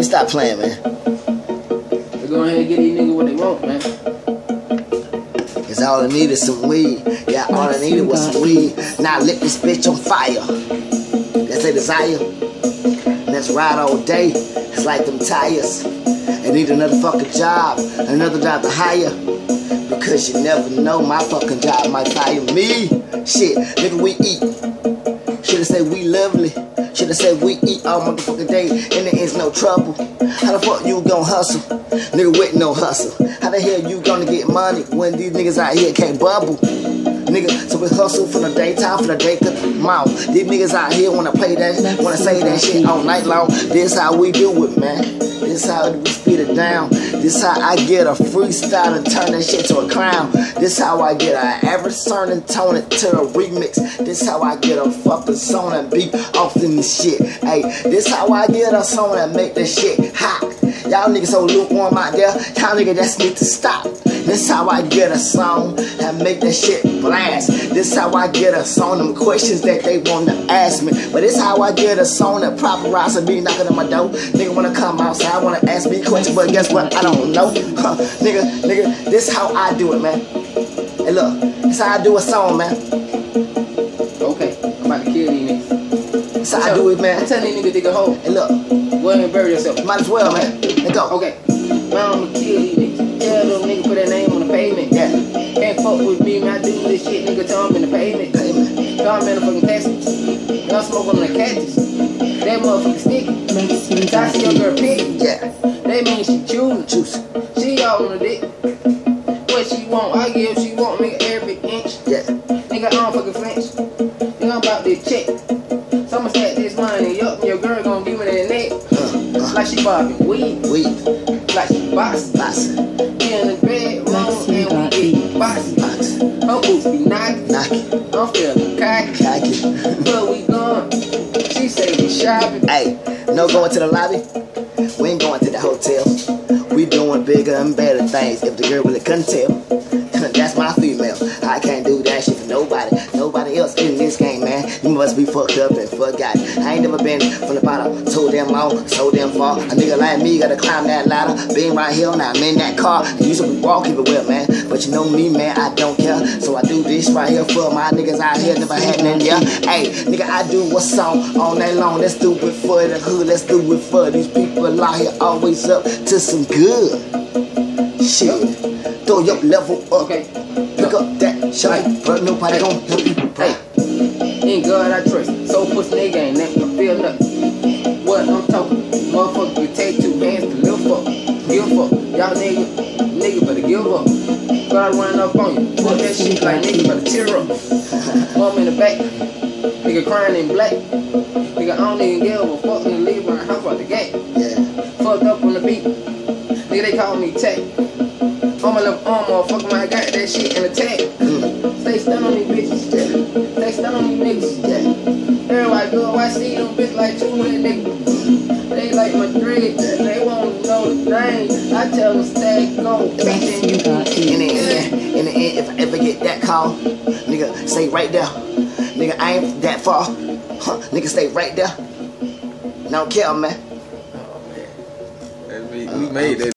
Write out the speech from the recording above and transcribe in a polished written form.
me stop playing, man. They go ahead and get these niggas what they want, man. Cause all I needed some weed. Yeah, all I needed was some weed. Now lit this bitch on fire. That's their desire. Let's ride all day. It's like them tires. I need another fucking job. Another job to hire. Because you never know, my fucking job might fire me. Shit, nigga, we eat. Should've said we lovely. Should've said we eat all motherfucking day and there is no trouble. How the fuck you gon' hustle? Nigga with no hustle. How the hell you gonna get money when these niggas out here can't bubble? Nigga, so we hustle from the daytime, from the day to the mouth. These niggas out here wanna play that, wanna say that shit all night long. This how we do it, man. This how we speed it down. This how I get a freestyle and turn that shit to a crown. This how I get an average song and tone it to a remix. This how I get a fucking song and beat off in the shit. Hey, this how I get a song and make this shit hot. Y'all niggas so lukewarm out there, y'all niggas just need to stop. This how I get a song and make that shit blast. This how I get a song, them questions that they wanna ask me. But this how I get a song that paparazzi be knocking on my door. Nigga wanna come outside, wanna ask me questions, but guess what? I don't know. Nigga, this how I do it, man. Hey look, this how I do a song, man. Okay, I'm about to kill these niggas. This how I do it, man. I'm telling these niggas dig a hole. Hey look, go ahead and bury yourself. might as well, man. Let's go. Okay, now I'ma kill these niggas. Tell them niggas put their name on the pavement. Yeah. Can't fuck with me, man. I do this shit, nigga. Tell them in the pavement. Tell them in the fucking Texas. Y'all smoke on the cactus. That motherfucker sticky. I see your girl pick. Yeah. That means she choosing. She all on the dick. What she want, I give. She want, nigga, every inch. Yeah. Nigga, I don't fucking flinch. Nigga, I'm about to check. Someone stack this money up, and your girl gon' give me that neck. Like she bobbing weed. Like she boxing. In the bedroom, and we get boxing. Her boots be knocking. I'm feeling cocky. But we gone. She say we shopping. Hey, no going to the lobby. We ain't going to the hotel. We doing bigger and better things. If the girl really couldn't tell, that's my female. I can't do that shit for nobody. Nobody else in this game, man. You must be fucked up and forgot. I ain't never been from the bottom so damn long, so damn far. A nigga like me gotta climb that ladder. Been right here, now I'm in that car. I used to be walking it well, man. But you know me, man, I don't care. So I do this right here for my niggas out here. Never had none, yeah. Hey, nigga, I do what's on all night long. Let's do it for the hood. Let's do it for these people out here. Always up to some good shit. Throw your level up. Okay. Pick up that shot. But nobody gon' help you. Hey, in God I trust. So push nigga ain't never feel nothing. What I'm talking, motherfucker can take 2 hands to live up. Give up. Y'all nigga better give up. God running up on you. Fuck that shit like nigga better tear up. Mom in the back. Nigga crying in black. Nigga I don't even give a fuck. Nigga leave my house out the gate. Yeah. Fucked up on the beat. Nigga they call me Tech. On my left arm, motherfucker, man, I got that shit in the tag. Stay stunned on these bitches. Stay stunned on these niggas. Everybody go, I see them bitches like 2 niggas. They like my dread. They won't know the thing. I tell them stay go. In the end, if I ever get that call, nigga, stay right there. Nigga, I ain't that far. Nigga, stay right there. I don't care, man. Oh man, we made that.